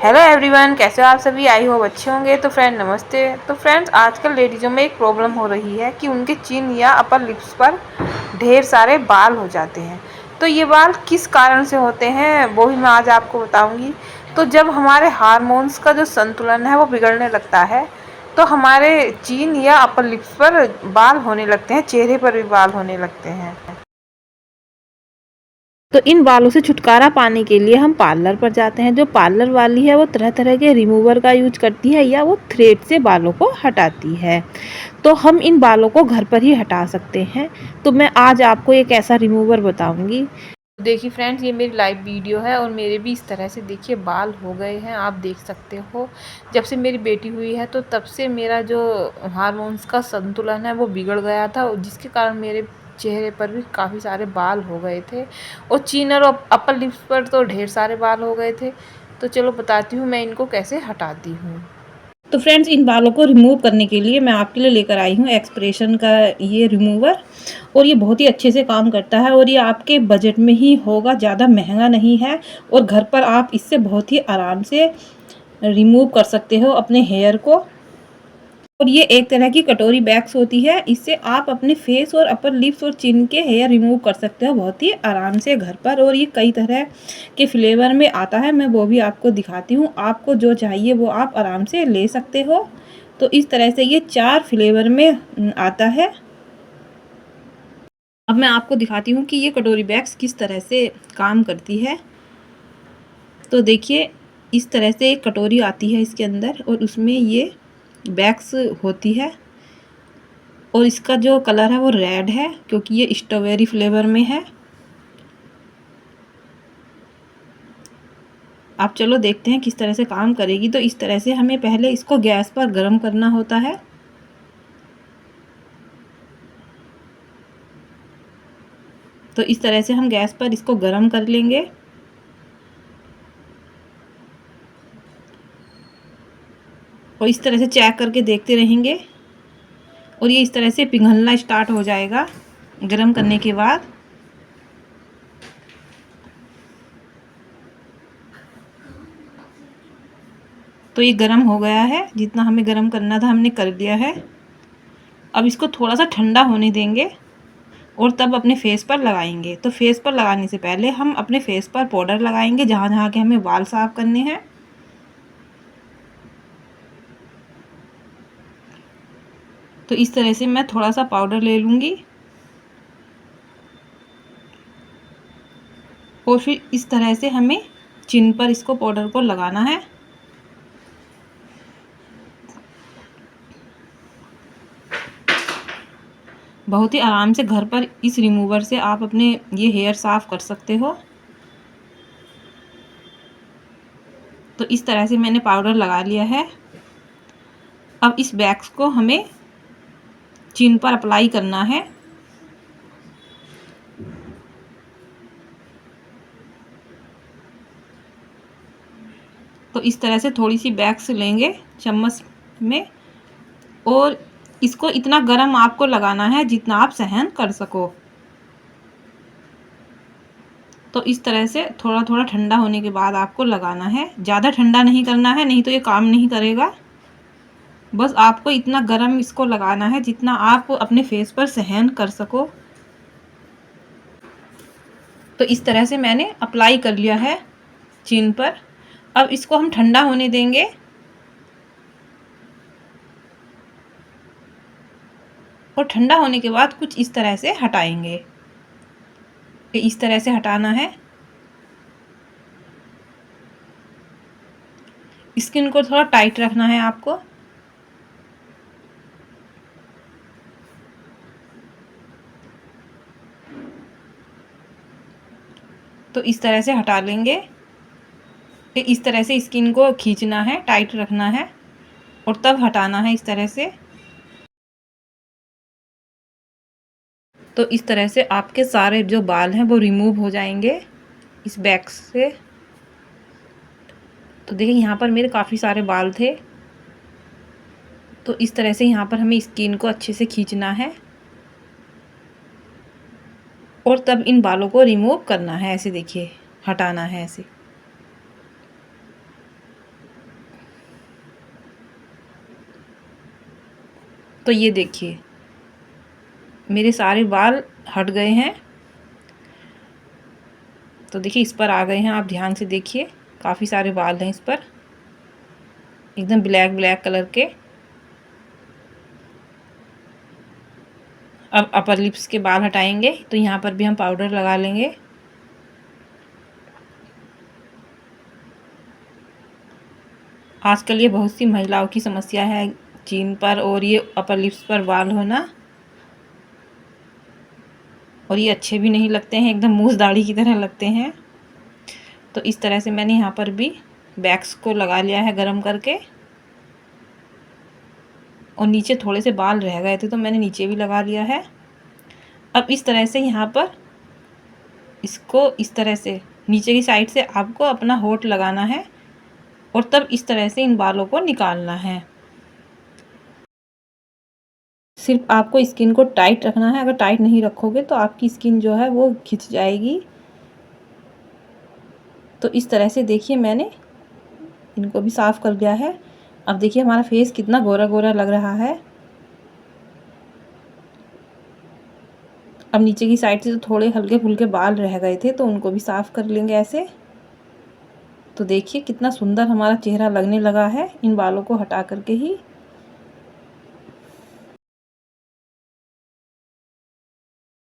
Hello everyone, कैसे हो आप सभी। आई होप अच्छे होंगे। तो फ्रेंड नमस्ते। तो फ्रेंड्स, आजकल लेडीज़ों में एक प्रॉब्लम हो रही है कि उनके चिन या अपर लिप्स पर ढेर सारे बाल हो जाते हैं। तो ये बाल किस कारण से होते हैं वो भी मैं आज आपको बताऊंगी। तो जब हमारे हार्मोन्स का जो संतुलन है वो बिगड़ने लगता है तो हमारे चिन या अपर लिप्स पर बाल होने लगते हैं, चेहरे पर भी बाल होने लगते हैं। तो इन बालों से छुटकारा पाने के लिए हम पार्लर पर जाते हैं। जो पार्लर वाली है वो तरह तरह के रिमूवर का यूज करती है या वो थ्रेड से बालों को हटाती है। तो हम इन बालों को घर पर ही हटा सकते हैं। तो मैं आज आपको एक ऐसा रिमूवर बताऊंगी। देखिए फ्रेंड्स, ये मेरी लाइव वीडियो है और मेरे भी इस तरह से देखिए बाल हो गए हैं, आप देख सकते हो। जब से मेरी बेटी हुई है तो तब से मेरा जो हार्मोन्स का संतुलन है वो बिगड़ गया था, जिसके कारण मेरे चेहरे पर भी काफ़ी सारे बाल हो गए थे और चिन और अपर लिप्स पर तो ढेर सारे बाल हो गए थे। तो चलो बताती हूँ मैं इनको कैसे हटाती हूँ। तो फ्रेंड्स, इन बालों को रिमूव करने के लिए मैं आपके लिए लेकर आई हूँ एक्सप्रेशन का ये रिमूवर। और ये बहुत ही अच्छे से काम करता है और ये आपके बजट में ही होगा, ज़्यादा महंगा नहीं है। और घर पर आप इससे बहुत ही आराम से रिमूव कर सकते हो अपने हेयर को। और ये एक तरह की कटोरी बैग्स होती है, इससे आप अपने फेस और अपर लिप्स और चिन के हेयर रिमूव कर सकते हो बहुत ही आराम से घर पर। और ये कई तरह के फ्लेवर में आता है, मैं वो भी आपको दिखाती हूँ। आपको जो चाहिए वो आप आराम से ले सकते हो। तो इस तरह से ये 4 फ्लेवर में आता है। अब मैं आपको दिखाती हूँ कि ये कटोरी बैग्स किस तरह से काम करती है। तो देखिए, इस तरह से एक कटोरी आती है इसके अंदर और उसमें ये बैग्स होती है। और इसका जो कलर है वो रेड है क्योंकि ये स्ट्रॉबेरी फ्लेवर में है। आप चलो देखते हैं किस तरह से काम करेगी। तो इस तरह से हमें पहले इसको गैस पर गर्म करना होता है। तो इस तरह से हम गैस पर इसको गर्म कर लेंगे। और इस तरह से चेक करके देखते रहेंगे और ये इस तरह से पिघलना स्टार्ट हो जाएगा गर्म करने के बाद। तो ये गर्म हो गया है, जितना हमें गर्म करना था हमने कर दिया है। अब इसको थोड़ा सा ठंडा होने देंगे और तब अपने फेस पर लगाएंगे। तो फेस पर लगाने से पहले हम अपने फेस पर पाउडर लगाएंगे जहाँ जहाँ के हमें बाल साफ करने हैं। तो इस तरह से मैं थोड़ा सा पाउडर ले लूँगी और फिर इस तरह से हमें चिन पर इसको पाउडर को लगाना है। बहुत ही आराम से घर पर इस रिमूवर से आप अपने ये हेयर साफ़ कर सकते हो। तो इस तरह से मैंने पाउडर लगा लिया है। अब इस वैक्स को हमें चिन पर अप्लाई करना है। तो इस तरह से थोड़ी सी वैक्स लेंगे चम्मच में और इसको इतना गर्म आपको लगाना है जितना आप सहन कर सको। तो इस तरह से थोड़ा थोड़ा ठंडा होने के बाद आपको लगाना है, ज़्यादा ठंडा नहीं करना है, नहीं तो ये काम नहीं करेगा। बस आपको इतना गर्म इसको लगाना है जितना आप अपने फेस पर सहन कर सको। तो इस तरह से मैंने अप्लाई कर लिया है चिन पर। अब इसको हम ठंडा होने देंगे और ठंडा होने के बाद कुछ इस तरह से हटाएंगे। इस तरह से हटाना है। स्किन को थोड़ा टाइट रखना है आपको। तो इस तरह से हटा लेंगे। इस तरह से स्किन को खींचना है, टाइट रखना है और तब हटाना है इस तरह से। तो इस तरह से आपके सारे जो बाल हैं वो रिमूव हो जाएंगे इस बैग से। तो देखिए, यहाँ पर मेरे काफ़ी सारे बाल थे। तो इस तरह से यहाँ पर हमें स्किन को अच्छे से खींचना है और तब इन बालों को रिमूव करना है। ऐसे देखिए, हटाना है ऐसे। तो ये देखिए मेरे सारे बाल हट गए हैं। तो देखिए इस पर आ गए हैं, आप ध्यान से देखिए काफ़ी सारे बाल हैं इस पर, एकदम ब्लैक ब्लैक कलर के। अब अपर लिप्स के बाल हटाएंगे तो यहाँ पर भी हम पाउडर लगा लेंगे। आजकल ये बहुत सी महिलाओं की समस्या है, चीन पर और ये अपर लिप्स पर बाल होना, और ये अच्छे भी नहीं लगते हैं, एकदम मूस दाढ़ी की तरह लगते हैं। तो इस तरह से मैंने यहाँ पर भी वैक्स को लगा लिया है गरम करके, और नीचे थोड़े से बाल रह गए थे तो मैंने नीचे भी लगा लिया है। अब इस तरह से यहाँ पर इसको इस तरह से नीचे की साइड से आपको अपना होंठ लगाना है और तब इस तरह से इन बालों को निकालना है। सिर्फ आपको स्किन को टाइट रखना है, अगर टाइट नहीं रखोगे तो आपकी स्किन जो है वो खिंच जाएगी। तो इस तरह से देखिए मैंने इनको भी साफ़ कर लिया है। अब देखिए हमारा फेस कितना गोरा गोरा लग रहा है। अब नीचे की साइड से तो थोड़े हल्के फुल्के बाल रह गए थे तो उनको भी साफ़ कर लेंगे ऐसे। तो देखिए कितना सुंदर हमारा चेहरा लगने लगा है इन बालों को हटा करके ही।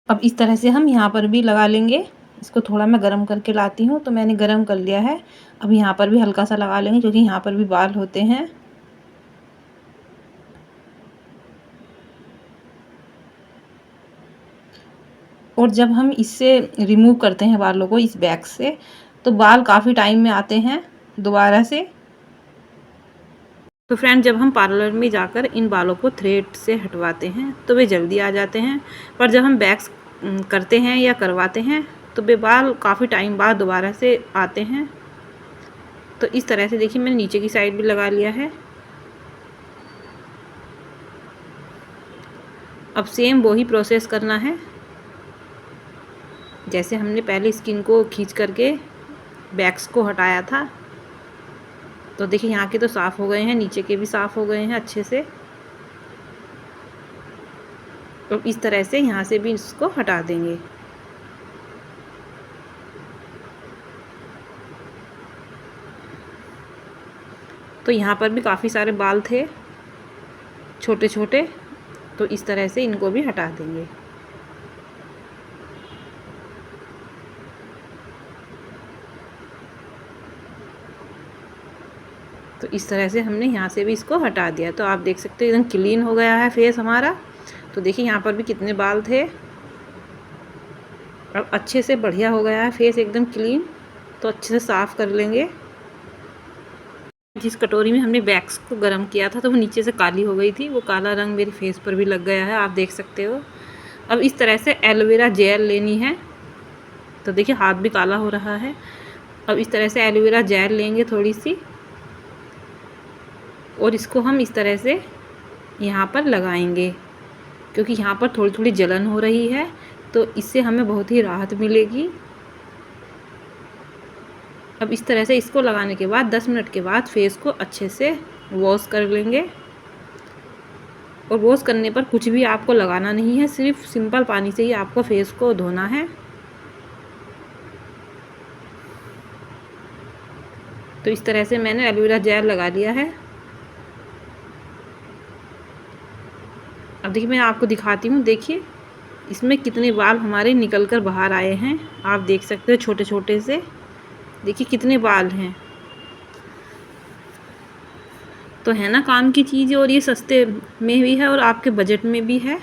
अब इस तरह से हम यहाँ पर भी लगा लेंगे। इसको थोड़ा मैं गरम करके लाती हूँ, तो मैंने गरम कर लिया है। अब यहाँ पर भी हल्का सा लगा लेंगे क्योंकि यहाँ पर भी बाल होते हैं। और जब हम इससे रिमूव करते हैं बालों को इस बैग से, तो बाल काफ़ी टाइम में आते हैं दोबारा से। तो फ्रेंड जब हम पार्लर में जाकर इन बालों को थ्रेड से हटवाते हैं तो वे जल्दी आ जाते हैं, पर जब हम वैक्स करते हैं या करवाते हैं तो वे बाल काफ़ी टाइम बाद दोबारा से आते हैं। तो इस तरह से देखिए मैंने नीचे की साइड भी लगा लिया है। अब सेम वही प्रोसेस करना है जैसे हमने पहले स्किन को खींच करके वैक्स को हटाया था। तो देखिए यहाँ के तो साफ़ हो गए हैं, नीचे के भी साफ़ हो गए हैं अच्छे से। तो इस तरह से यहाँ से भी इसको हटा देंगे। तो यहाँ पर भी काफ़ी सारे बाल थे छोटे छोटे, तो इस तरह से इनको भी हटा देंगे। तो इस तरह से हमने यहाँ से भी इसको हटा दिया। तो आप देख सकते हो एकदम क्लीन हो गया है फेस हमारा। तो देखिए यहाँ पर भी कितने बाल थे, अब अच्छे से बढ़िया हो गया है फेस एकदम क्लीन। तो अच्छे से साफ़ कर लेंगे। जिस कटोरी में हमने वैक्स को गर्म किया था तो वो नीचे से काली हो गई थी, वो काला रंग मेरे फेस पर भी लग गया है, आप देख सकते हो। अब इस तरह से एलोवेरा जेल लेनी है। तो देखिए हाथ भी काला हो रहा है। अब इस तरह से एलोवेरा जेल लेंगे थोड़ी सी, और इसको हम इस तरह से यहाँ पर लगाएंगे क्योंकि यहाँ पर थोड़ी थोड़ी जलन हो रही है, तो इससे हमें बहुत ही राहत मिलेगी। अब इस तरह से इसको लगाने के बाद 10 मिनट के बाद फेस को अच्छे से वॉश कर लेंगे। और वॉश करने पर कुछ भी आपको लगाना नहीं है, सिर्फ सिंपल पानी से ही आपको फेस को धोना है। तो इस तरह से मैंने एलोवेरा जेल लगा लिया है। अब देखिए मैं आपको दिखाती हूँ, देखिए इसमें कितने बाल हमारे निकल कर बाहर आए हैं, आप देख सकते हो छोटे छोटे से। देखिए कितने बाल हैं। तो है ना काम की चीज़, और ये सस्ते में भी है और आपके बजट में भी है।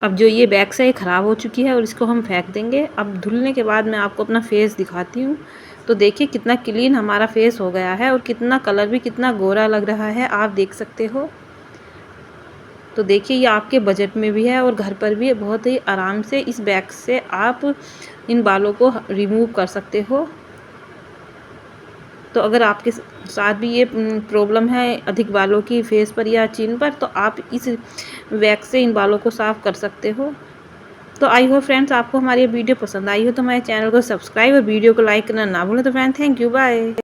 अब जो ये बैग्स है ये ख़राब हो चुकी है और इसको हम फेंक देंगे। अब धुलने के बाद मैं आपको अपना फेस दिखाती हूँ। तो देखिए कितना क्लीन हमारा फेस हो गया है और कितना कलर भी कितना गोरा लग रहा है, आप देख सकते हो। तो देखिए ये आपके बजट में भी है और घर पर भी बहुत ही आराम से इस बैग से आप इन बालों को रिमूव कर सकते हो। तो अगर आपके साथ भी ये प्रॉब्लम है अधिक बालों की फेस पर या चिन पर, तो आप इस वैक्स से इन बालों को साफ़ कर सकते हो। तो आई होप फ्रेंड्स आपको हमारी वीडियो पसंद आई हो तो हमारे चैनल को सब्सक्राइब और वीडियो को लाइक करना ना भूलें। तो फ्रेंड थैंक यू, बाय।